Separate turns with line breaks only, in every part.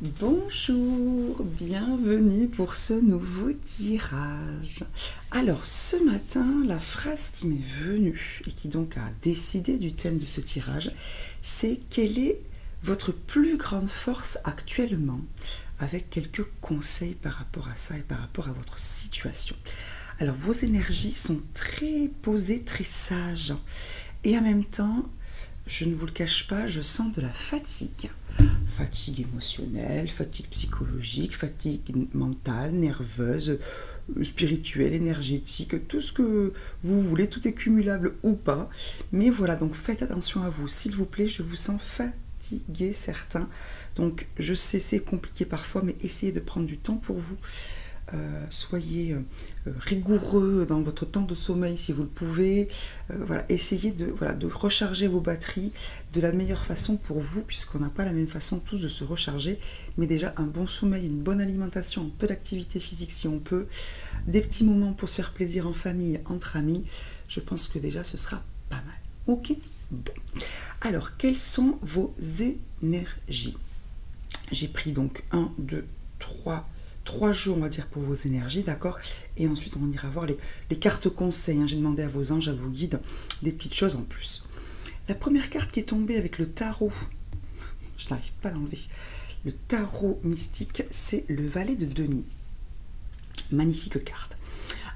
Bonjour, bienvenue pour ce nouveau tirage. Alors ce matin, la phrase qui m'est venue et qui donc a décidé du thème de ce tirage, c'est quelle est votre plus grande force actuellement, avec quelques conseils par rapport à ça et par rapport à votre situation. Alors vos énergies sont très posées, très sages et en même temps, je ne vous le cache pas, je sens de la fatigue. Fatigue émotionnelle, fatigue psychologique, fatigue mentale, nerveuse, spirituelle, énergétique, tout ce que vous voulez, tout est cumulable ou pas. Mais voilà, donc faites attention à vous, s'il vous plaît, je vous sens fatigué, certains. Donc je sais, c'est compliqué parfois, mais essayez de prendre du temps pour vous. Soyez rigoureux dans votre temps de sommeil si vous le pouvez. Voilà, essayez de recharger vos batteries de la meilleure façon pour vous, puisqu'on n'a pas la même façon tous de se recharger. Mais déjà, un bon sommeil, une bonne alimentation, un peu d'activité physique si on peut, des petits moments pour se faire plaisir en famille, entre amis, je pense que déjà ce sera pas mal. Ok. Bon. Alors, quelles sont vos énergies? J'ai pris donc 1, 2, 3 jeux, on va dire, pour vos énergies, d'accord? Et ensuite, on ira voir les cartes conseils. Hein. J'ai demandé à vos anges, à vos guides, des petites choses en plus. La première carte qui est tombée avec le tarot, je n'arrive pas à l'enlever, le tarot mystique, c'est le valet de denier. Magnifique carte.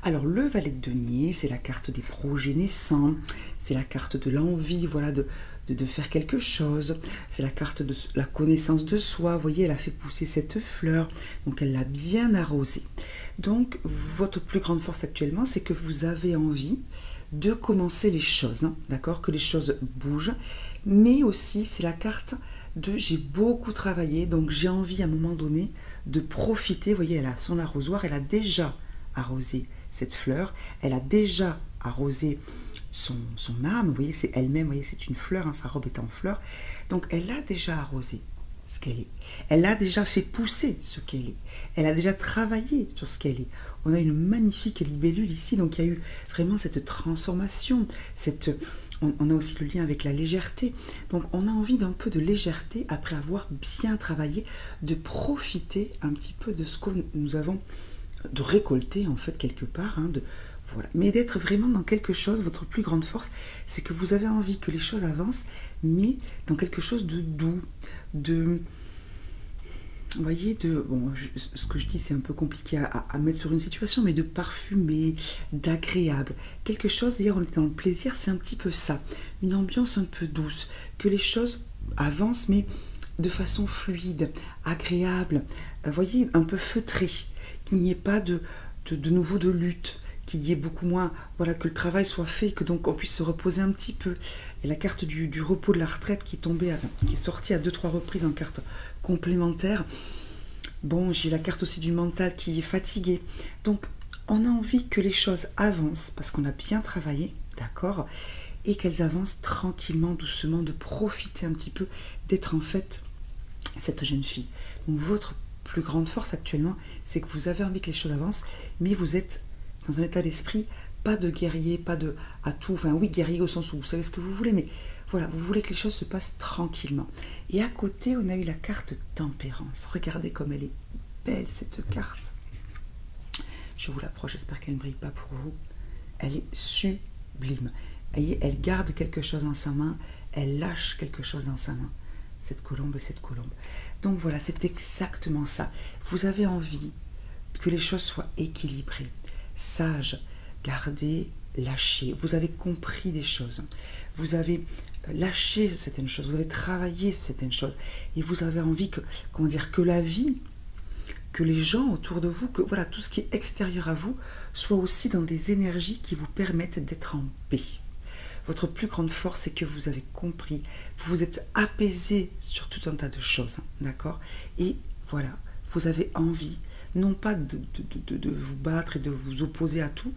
Alors, le valet de denier, c'est la carte des projets naissants, c'est la carte de l'envie, voilà, de faire quelque chose. C'est la carte de la connaissance de soi. Vous voyez, elle a fait pousser cette fleur, donc elle l'a bien arrosée. Donc, votre plus grande force actuellement, c'est que vous avez envie de commencer les choses, hein, d'accord? Que les choses bougent. Mais aussi, c'est la carte de j'ai beaucoup travaillé, donc j'ai envie à un moment donné de profiter. Vous voyez, elle a son arrosoir, elle a déjà arrosé cette fleur, elle a déjà arrosé son âme, vous voyez, c'est elle-même, vous voyez, c'est une fleur, hein, sa robe est en fleur, donc elle a déjà arrosé ce qu'elle est, elle a déjà fait pousser ce qu'elle est, elle a déjà travaillé sur ce qu'elle est. On a une magnifique libellule ici, donc il y a eu vraiment cette transformation, on a aussi le lien avec la légèreté, donc on a envie d'un peu de légèreté après avoir bien travaillé, de profiter un petit peu de ce que nous avons de récolter en fait quelque part, hein, voilà. Mais d'être vraiment dans quelque chose, votre plus grande force, c'est que vous avez envie que les choses avancent, mais dans quelque chose de doux, vous voyez, bon, ce que je dis c'est un peu compliqué à mettre sur une situation, mais de parfumé, d'agréable, quelque chose, d'ailleurs on est dans le plaisir, c'est un petit peu ça, une ambiance un peu douce, que les choses avancent, mais de façon fluide, agréable, vous voyez, un peu feutré, qu'il n'y ait pas de nouveau de lutte, qu'il y ait beaucoup moins, voilà, que le travail soit fait, que donc on puisse se reposer un petit peu. Et la carte du repos de la retraite qui est tombée, qui est sortie à 2-3 reprises en carte complémentaire. Bon, j'ai la carte aussi du mental qui est fatigué. Donc, on a envie que les choses avancent, parce qu'on a bien travaillé, d'accord, et qu'elles avancent tranquillement, doucement, de profiter un petit peu, d'être en fait cette jeune fille. Donc, votre plus grande force actuellement, c'est que vous avez envie que les choses avancent, mais vous êtes dans un état d'esprit, pas de guerrier, pas de à tout, enfin oui, guerrier au sens où vous savez ce que vous voulez, mais voilà, vous voulez que les choses se passent tranquillement. Et à côté, on a eu la carte tempérance. Regardez comme elle est belle, cette carte. Je vous l'approche, j'espère qu'elle ne brille pas pour vous. Elle est sublime. Vous voyez, elle garde quelque chose dans sa main, elle lâche quelque chose dans sa main. Cette colombe et cette colombe. Donc voilà, c'est exactement ça. Vous avez envie que les choses soient équilibrées, sages, gardées, lâchées. Vous avez compris des choses. Vous avez lâché certaines choses. Vous avez travaillé certaines choses. Et vous avez envie que, comment dire, que la vie, que les gens autour de vous, que voilà, tout ce qui est extérieur à vous, soit aussi dans des énergies qui vous permettent d'être en paix. Votre plus grande force, c'est que vous avez compris, vous vous êtes apaisé sur tout un tas de choses, hein, d'accord? Et voilà, vous avez envie, non pas de vous battre et de vous opposer à tout,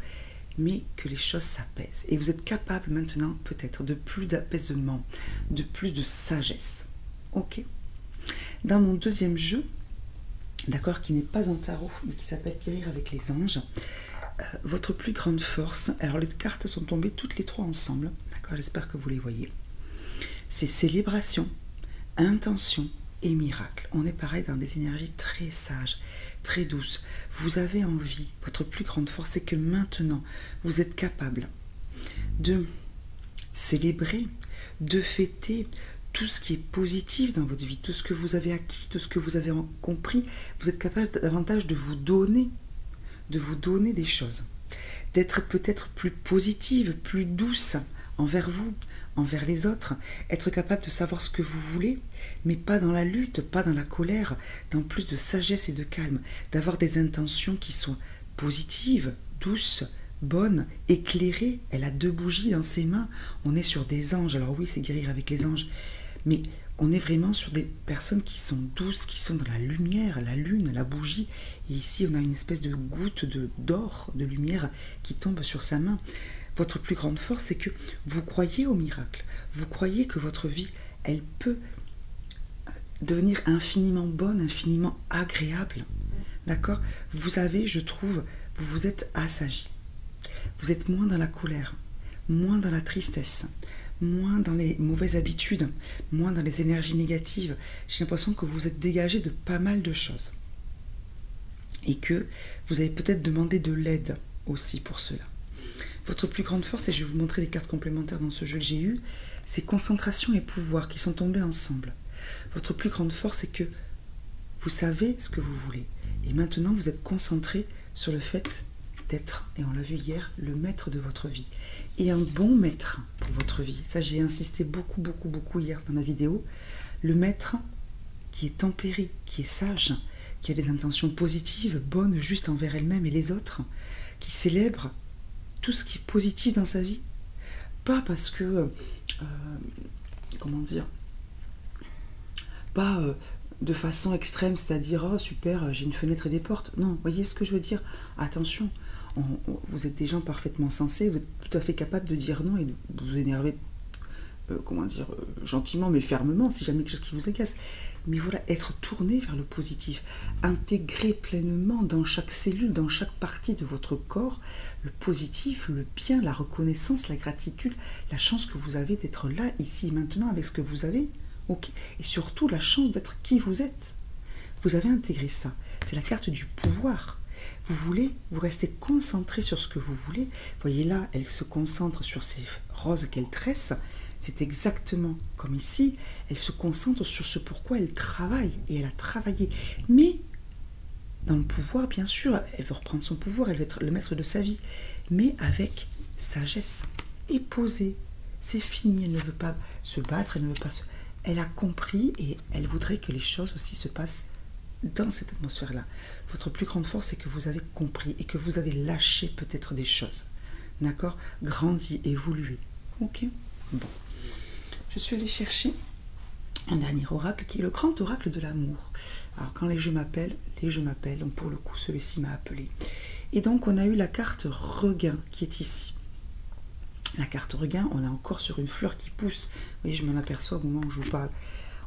mais que les choses s'apaisent. Et vous êtes capable maintenant, peut-être, de plus d'apaisement, de plus de sagesse. Ok? Dans mon deuxième jeu, d'accord, qui n'est pas un tarot, mais qui s'appelle Guérir avec les anges, votre plus grande force, alors les cartes sont tombées toutes les trois ensemble, d'accord, j'espère que vous les voyez, c'est célébration, intention, et miracle. On est pareil dans des énergies très sages, très douces. Vous avez envie, votre plus grande force, c'est que maintenant, vous êtes capable de célébrer, de fêter tout ce qui est positif dans votre vie, tout ce que vous avez acquis, tout ce que vous avez compris. Vous êtes capable davantage de vous donner des choses, d'être peut-être plus positive, plus douce envers vous, envers les autres, être capable de savoir ce que vous voulez, mais pas dans la lutte, pas dans la colère, dans plus de sagesse et de calme, d'avoir des intentions qui sont positives, douces, bonnes, éclairées. Elle a 2 bougies dans ses mains, on est sur des anges, alors oui, c'est guérir avec les anges, mais on est vraiment sur des personnes qui sont douces, qui sont dans la lumière, la lune, la bougie, et ici on a une espèce de goutte d'or, de lumière qui tombe sur sa main. Votre plus grande force, c'est que vous croyez au miracle. Vous croyez que votre vie, elle peut devenir infiniment bonne, infiniment agréable. D'accord? Vous avez, je trouve, vous vous êtes assagi. Vous êtes moins dans la colère, moins dans la tristesse, moins dans les mauvaises habitudes, moins dans les énergies négatives. J'ai l'impression que vous vous êtes dégagé de pas mal de choses. Et que vous avez peut-être demandé de l'aide aussi pour cela. Votre plus grande force, et je vais vous montrer les cartes complémentaires dans ce jeu que j'ai eu, c'est concentration et pouvoir qui sont tombés ensemble. Votre plus grande force, c'est que vous savez ce que vous voulez. Et maintenant, vous êtes concentré sur le fait d'être, et on l'a vu hier, le maître de votre vie. Et un bon maître pour votre vie. Ça, j'ai insisté beaucoup hier dans la vidéo. Le maître qui est tempéré, qui est sage, qui a des intentions positives, bonnes, justes envers elle-même et les autres, qui célèbre tout ce qui est positif dans sa vie. Pas parce que, comment dire, pas de façon extrême, c'est-à-dire, oh super, j'ai une fenêtre et des portes. Non, voyez ce que je veux dire? Attention, vous êtes des gens parfaitement sensés, vous êtes tout à fait capable de dire non et de vous énerver, comment dire, gentiment mais fermement, si jamais quelque chose qui vous agace. Mais voilà, être tourné vers le positif, intégrer pleinement dans chaque cellule, dans chaque partie de votre corps, le positif, le bien, la reconnaissance, la gratitude, la chance que vous avez d'être là, ici et maintenant, avec ce que vous avez, okay. Et surtout la chance d'être qui vous êtes. Vous avez intégré ça. C'est la carte du pouvoir. Vous restez concentré sur ce que vous voulez. Vous voyez là, elle se concentre sur ces roses qu'elle tresse. C'est exactement comme ici, elle se concentre sur ce pourquoi elle travaille, et elle a travaillé. Mais, dans le pouvoir, bien sûr, elle veut reprendre son pouvoir, elle veut être le maître de sa vie, mais avec sagesse et posée. C'est fini, elle ne veut pas se battre, elle ne veut pas se... Elle a compris et elle voudrait que les choses aussi se passent dans cette atmosphère-là. Votre plus grande force, c'est que vous avez compris et que vous avez lâché peut-être des choses. D'accord? Grandi, évolué. Ok? Bon. Je suis allée chercher un dernier oracle qui est le grand oracle de l'amour. Alors quand les jeux m'appellent, donc pour le coup celui-ci m'a appelé. Et donc on a eu la carte regain qui est ici. La carte regain, on est encore sur une fleur qui pousse. Vous voyez, je m'en aperçois au moment où je vous parle.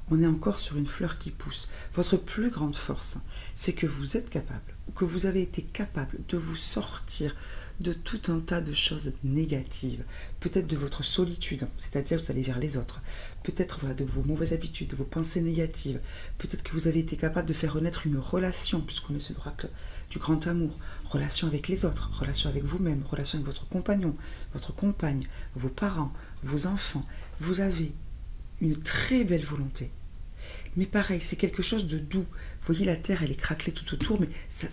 On est encore sur une fleur qui pousse. Votre plus grande force, c'est que vous êtes capable, ou que vous avez été capable de vous sortir de tout un tas de choses négatives, peut-être de votre solitude, c'est-à-dire vous allez vers les autres, peut-être voilà, de vos mauvaises habitudes, de vos pensées négatives, peut-être que vous avez été capable de faire renaître une relation, puisqu'on est sur l'oracle du grand amour, relation avec les autres, relation avec vous-même, relation avec votre compagnon, votre compagne, vos parents, vos enfants. Vous avez une très belle volonté. Mais pareil, c'est quelque chose de doux. Vous voyez, la terre, elle est craquelée tout autour, mais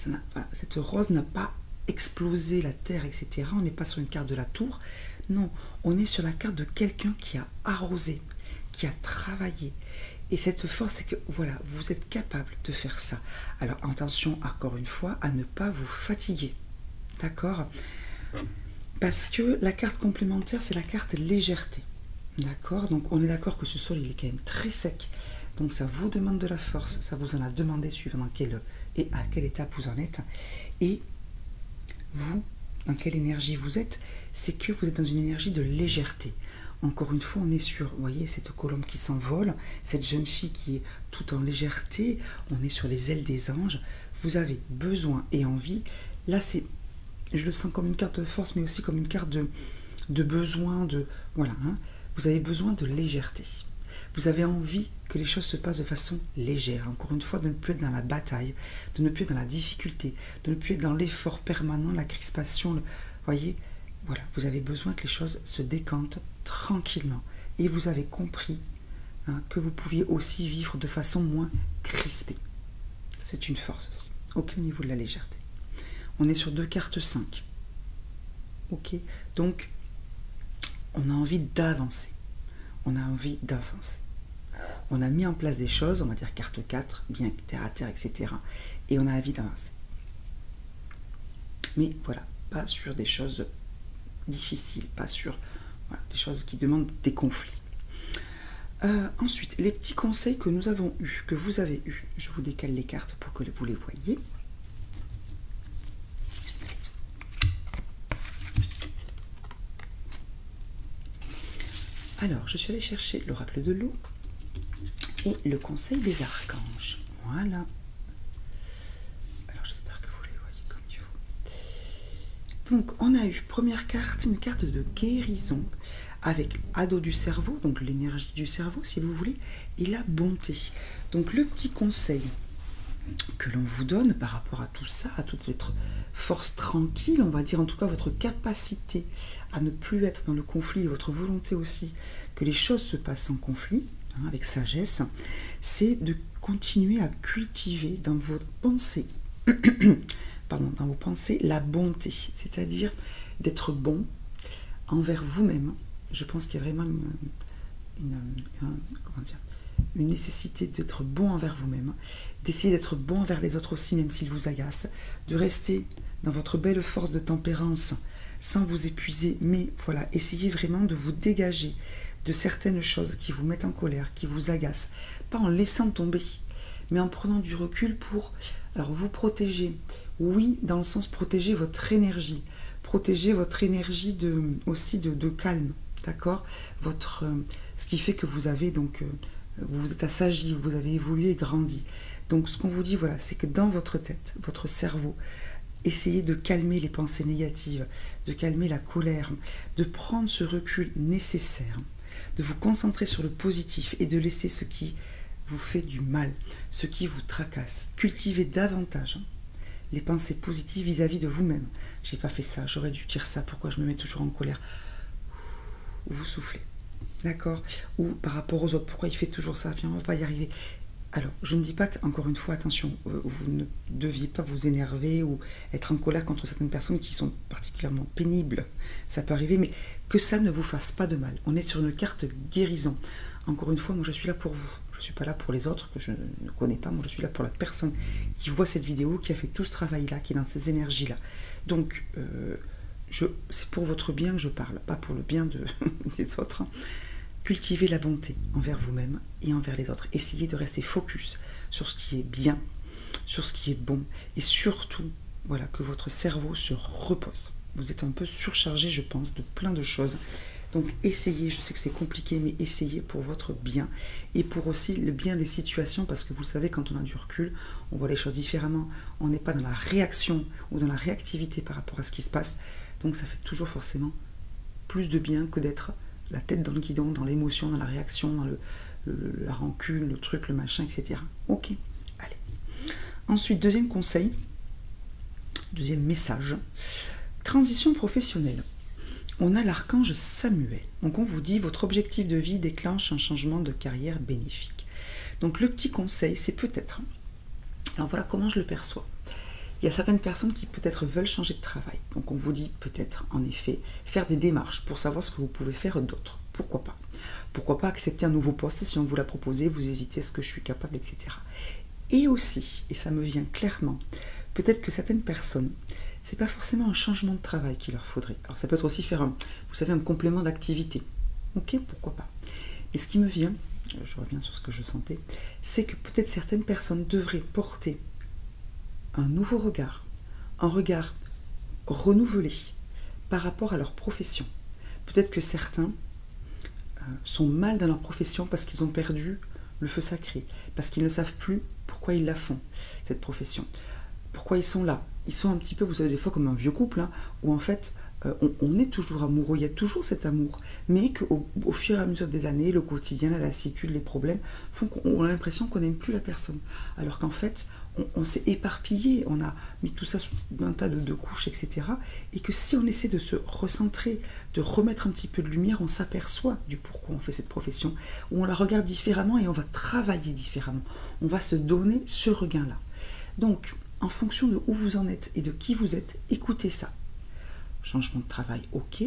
voilà, cette rose n'a pas explosé la terre, etc. On n'est pas sur une carte de la tour. Non, on est sur la carte de quelqu'un qui a arrosé, qui a travaillé. Et cette force, c'est que, voilà, vous êtes capable de faire ça. Alors, attention, encore une fois, à ne pas vous fatiguer. D'accord? Parce que la carte complémentaire, c'est la carte légèreté. D'accord? Donc, on est d'accord que ce sol, il est quand même très sec. Donc, ça vous demande de la force. Ça vous en a demandé suivant dans à quelle étape vous en êtes. Et vous, dans quelle énergie vous êtes, c'est que vous êtes dans une énergie de légèreté. Encore une fois, on est sur, vous voyez, cette colombe qui s'envole, cette jeune fille qui est toute en légèreté, on est sur les ailes des anges. Vous avez besoin et envie. Là, je le sens comme une carte de force, mais aussi comme une carte de besoin, voilà. Hein, vous avez besoin de légèreté. Vous avez envie que les choses se passent de façon légère. Encore une fois, de ne plus être dans la bataille, de ne plus être dans la difficulté, de ne plus être dans l'effort permanent, la crispation. Voyez, voilà, vous avez besoin que les choses se décantent tranquillement. Et vous avez compris que vous pouviez aussi vivre de façon moins crispée. C'est une force aussi. Ok, au niveau de la légèreté. On est sur 2 cartes 5. Ok, donc on a envie d'avancer. On a envie d'avancer. On a mis en place des choses, on va dire carte 4, bien terre à terre, etc. Et on a envie d'avancer. Mais voilà, pas sur des choses difficiles, pas sur des choses qui demandent des conflits. Ensuite, les petits conseils que nous avons eus, que vous avez eus. Je vous décale les cartes pour que vous les voyez. Alors, je suis allée chercher l'oracle de l'eau et le conseil des archanges. Voilà. Alors, j'espère que vous les voyez comme il faut. Donc, on a eu, première carte, une carte de guérison avec ado du cerveau, donc l'énergie du cerveau, si vous voulez, et la bonté. Donc, le petit conseil que l'on vous donne par rapport à tout ça, à toute votre force tranquille, on va dire, en tout cas votre capacité à ne plus être dans le conflit et votre volonté aussi que les choses se passent en conflit, avec sagesse, c'est de continuer à cultiver dans vos pensées, dans vos pensées, la bonté, c'est-à-dire d'être bon envers vous-même. Je pense qu'il y a vraiment une nécessité d'être bon envers vous-même, d'essayer d'être bon envers les autres aussi, même s'ils vous agacent, de rester dans votre belle force de tempérance sans vous épuiser, mais voilà, essayez vraiment de vous dégager de certaines choses qui vous mettent en colère, qui vous agacent, pas en laissant tomber, mais en prenant du recul pour vous protéger. Oui, dans le sens protéger votre énergie aussi de calme, d'accord, ce qui fait que vous avez donc vous vous êtes assagi, vous avez évolué et grandi. Donc ce qu'on vous dit, voilà, c'est que dans votre tête, votre cerveau, essayez de calmer les pensées négatives, de calmer la colère, de prendre ce recul nécessaire, de vous concentrer sur le positif et de laisser ce qui vous fait du mal, ce qui vous tracasse. Cultivez davantage les pensées positives vis-à-vis de vous-même. J'ai pas fait ça, j'aurais dû dire ça, pourquoi je me mets toujours en colère? Vous soufflez. D'accord? Ou par rapport aux autres, pourquoi il fait toujours ça? Viens, on va pas y arriver. Alors, je ne dis pas qu'encore une fois, attention, vous ne deviez pas vous énerver ou être en colère contre certaines personnes qui sont particulièrement pénibles. Ça peut arriver, mais que ça ne vous fasse pas de mal. On est sur une carte guérison. Encore une fois, moi je suis là pour vous. Je ne suis pas là pour les autres que je ne connais pas. Moi je suis là pour la personne qui voit cette vidéo, qui a fait tout ce travail-là, qui est dans ces énergies-là. Donc, c'est pour votre bien que je parle, pas pour le bien des autres. Cultivez la bonté envers vous-même et envers les autres. Essayez de rester focus sur ce qui est bien, sur ce qui est bon. Et surtout, voilà, que votre cerveau se repose. Vous êtes un peu surchargé, je pense, de plein de choses. Donc essayez, je sais que c'est compliqué, mais essayez pour votre bien. Et pour aussi le bien des situations, parce que vous savez, quand on a du recul, on voit les choses différemment. On n'est pas dans la réaction ou dans la réactivité par rapport à ce qui se passe. Donc ça fait toujours forcément plus de bien que d'être la tête dans le guidon, dans l'émotion, dans la réaction, dans la rancune, le truc, le machin, etc. Ok, allez. Ensuite, deuxième conseil, deuxième message, transition professionnelle. On a l'archange Samuel. Donc on vous dit, votre objectif de vie déclenche un changement de carrière bénéfique. Donc le petit conseil, c'est peut-être, alors voilà comment je le perçois. Il y a certaines personnes qui peut-être veulent changer de travail. Donc on vous dit peut-être, en effet, faire des démarches pour savoir ce que vous pouvez faire d'autre. Pourquoi pas? Pourquoi pas accepter un nouveau poste si on vous l'a proposé, vous hésitez, est-ce que je suis capable, etc. Et aussi, et ça me vient clairement, peut-être que certaines personnes, c'est pas forcément un changement de travail qu'il leur faudrait. Alors ça peut être aussi faire un complément d'activité. Ok, pourquoi pas. Mais ce qui me vient, je reviens sur ce que je sentais, c'est que peut-être certaines personnes devraient porter un nouveau regard, un regard renouvelé par rapport à leur profession. Peut-être que certains sont mal dans leur profession parce qu'ils ont perdu le feu sacré, parce qu'ils ne savent plus pourquoi ils la font, cette profession, pourquoi ils sont là. Ils sont un petit peu, vous savez, des fois comme un vieux couple, où en fait, On est toujours amoureux, il y a toujours cet amour, mais qu'au fur et à mesure des années, le quotidien, la lassitude, les problèmes font qu'on a l'impression qu'on n'aime plus la personne. Alors qu'en fait, on s'est éparpillé, on a mis tout ça sous un tas de couches, etc. Et que si on essaie de se recentrer, de remettre un petit peu de lumière, on s'aperçoit du pourquoi on fait cette profession, où on la regarde différemment et on va travailler différemment. On va se donner ce regain-là. Donc, en fonction de où vous en êtes et de qui vous êtes, écoutez ça. Changement de travail, ok.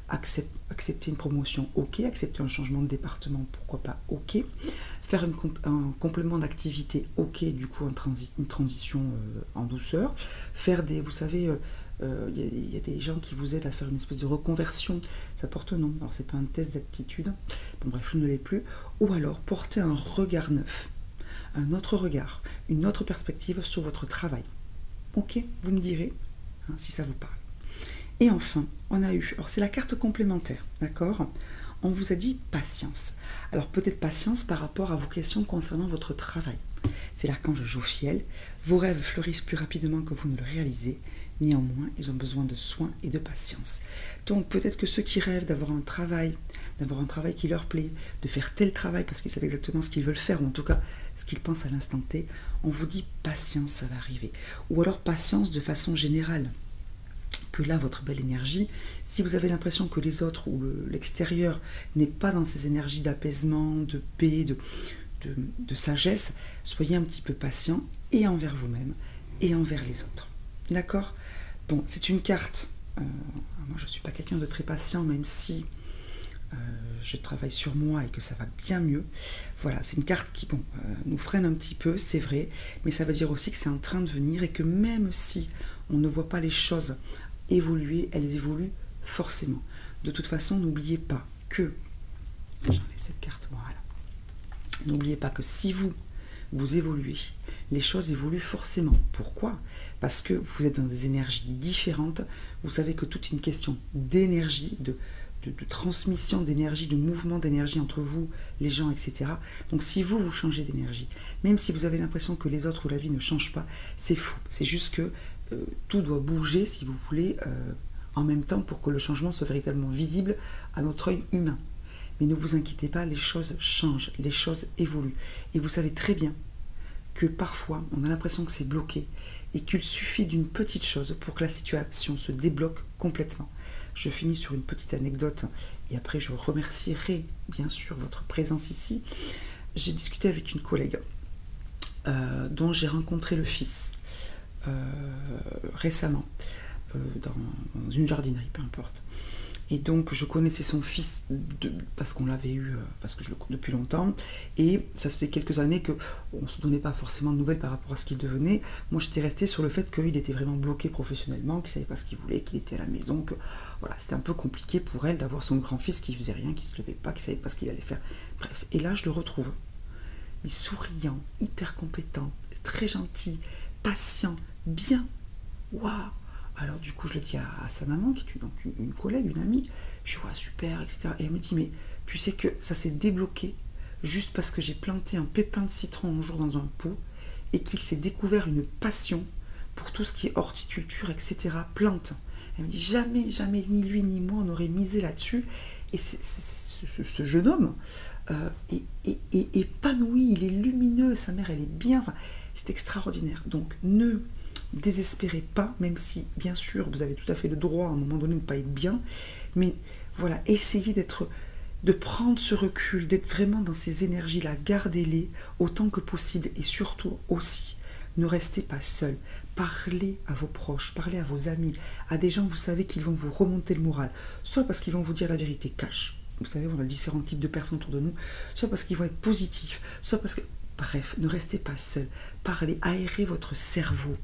Accepter une promotion, ok. Accepter un changement de département, pourquoi pas, ok. Faire un complément d'activité, ok. Du coup, une transition en douceur. Faire des, vous savez, il y a des gens qui vous aident à faire une espèce de reconversion. Ça porte un nom. Alors, c'est pas un test d'aptitude. Bon, bref, je ne l'ai plus. Ou alors, porter un regard neuf. Un autre regard, une autre perspective sur votre travail. Ok, vous me direz hein, si ça vous parle. Et enfin, on a eu, alors c'est la carte complémentaire, d'accord? On vous a dit patience. Alors peut-être patience par rapport à vos questions concernant votre travail. C'est l'archange Jophiel. Vos rêves fleurissent plus rapidement que vous ne le réalisez. Néanmoins, ils ont besoin de soins et de patience. Donc peut-être que ceux qui rêvent d'avoir un travail qui leur plaît, de faire tel travail parce qu'ils savent exactement ce qu'ils veulent faire, ou en tout cas ce qu'ils pensent à l'instant T, on vous dit patience, ça va arriver. Ou alors patience de façon générale. Que là, votre belle énergie, si vous avez l'impression que les autres ou l'extérieur n'est pas dans ces énergies d'apaisement, de paix, de sagesse, soyez un petit peu patient et envers vous-même et envers les autres. D'accord? Bon, c'est une carte. Moi, je ne suis pas quelqu'un de très patient, même si je travaille sur moi et que ça va bien mieux. Voilà, c'est une carte qui nous freine un petit peu, c'est vrai, mais ça veut dire aussi que c'est en train de venir et que même si on ne voit pas les choses évoluer, elles évoluent forcément. De toute façon, n'oubliez pas que, j'enlève cette carte, voilà, n'oubliez pas que si vous évoluez, les choses évoluent forcément. Pourquoi? Parce que vous êtes dans des énergies différentes, vous savez que toute une question d'énergie, de transmission d'énergie, de mouvement d'énergie entre vous, les gens, etc. Donc si vous changez d'énergie, même si vous avez l'impression que les autres ou la vie ne changent pas, c'est faux. C'est juste que tout doit bouger, si vous voulez, en même temps pour que le changement soit véritablement visible à notre œil humain. Mais ne vous inquiétez pas, les choses changent, les choses évoluent. Et vous savez très bien que parfois, on a l'impression que c'est bloqué et qu'il suffit d'une petite chose pour que la situation se débloque complètement. Je finis sur une petite anecdote et après je remercierai bien sûr votre présence ici. J'ai discuté avec une collègue dont j'ai rencontré le fils récemment dans une jardinerie, peu importe. Et donc je connaissais son fils parce qu'on l'avait eu parce que je le connais depuis longtemps et ça faisait quelques années qu'on ne se donnait pas forcément de nouvelles par rapport à ce qu'il devenait. Moi j'étais restée sur le fait qu'il était vraiment bloqué professionnellement, qu'il ne savait pas ce qu'il voulait, qu'il était à la maison, que voilà, c'était un peu compliqué pour elle d'avoir son grand-fils qui faisait rien, qui se levait pas, qui ne savait pas ce qu'il allait faire. Bref, et là je le retrouve. Il est souriant, hyper compétent, très gentil, patient, bien. Waouh! Alors du coup je le dis à sa maman, qui est donc une collègue, une amie, je vois super, etc. Et elle me dit, mais tu sais que ça s'est débloqué juste parce que j'ai planté un pépin de citron un jour dans un pot et qu'il s'est découvert une passion pour tout ce qui est horticulture, etc. Plantes. Elle me dit, jamais, ni lui ni moi on aurait misé là-dessus. Et ce jeune homme est épanoui, il est lumineux, sa mère elle est bien, enfin, c'est extraordinaire. Donc ne désespérez pas, même si bien sûr vous avez tout à fait le droit à un moment donné de ne pas être bien, mais voilà, essayez de prendre ce recul, d'être vraiment dans ces énergies-là, gardez-les autant que possible et surtout aussi, ne restez pas seul. Parlez à vos proches, parlez à vos amis, à des gens vous savez qu'ils vont vous remonter le moral, soit parce qu'ils vont vous dire la vérité cash, vous savez on a différents types de personnes autour de nous, soit parce qu'ils vont être positifs, soit parce que bref, ne restez pas seul. Parlez, aérez votre cerveau.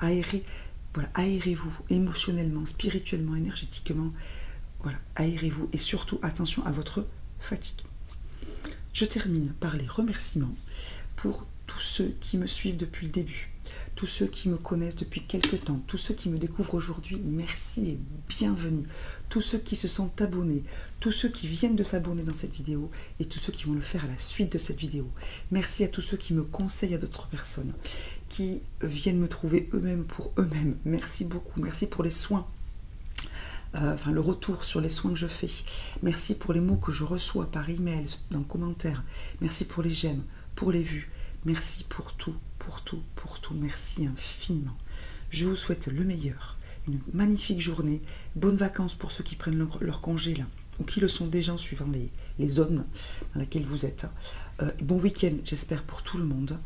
Aérez-vous émotionnellement, spirituellement, énergétiquement. Voilà, aérez-vous et surtout attention à votre fatigue. Je termine par les remerciements pour tous ceux qui me suivent depuis le début, tous ceux qui me connaissent depuis quelques temps, tous ceux qui me découvrent aujourd'hui, merci et bienvenue. Tous ceux qui se sont abonnés, tous ceux qui viennent de s'abonner dans cette vidéo et tous ceux qui vont le faire à la suite de cette vidéo. Merci à tous ceux qui me conseillent à d'autres personnes, qui viennent me trouver eux-mêmes pour eux-mêmes. Merci beaucoup, merci pour les soins. enfin le retour sur les soins que je fais. Merci pour les mots que je reçois par email, dans commentaires. Merci pour les j'aime, pour les vues. Merci pour tout, pour tout, pour tout. Merci infiniment. Je vous souhaite le meilleur. Une magnifique journée. Bonnes vacances pour ceux qui prennent leur congé là, ou qui le sont déjà en suivant les zones dans lesquelles vous êtes. Bon week-end, j'espère, pour tout le monde.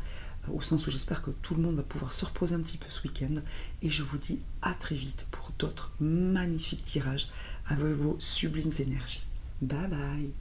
Au sens où j'espère que tout le monde va pouvoir se reposer un petit peu ce week-end. Et je vous dis à très vite pour d'autres magnifiques tirages avec vos sublimes énergies. Bye bye.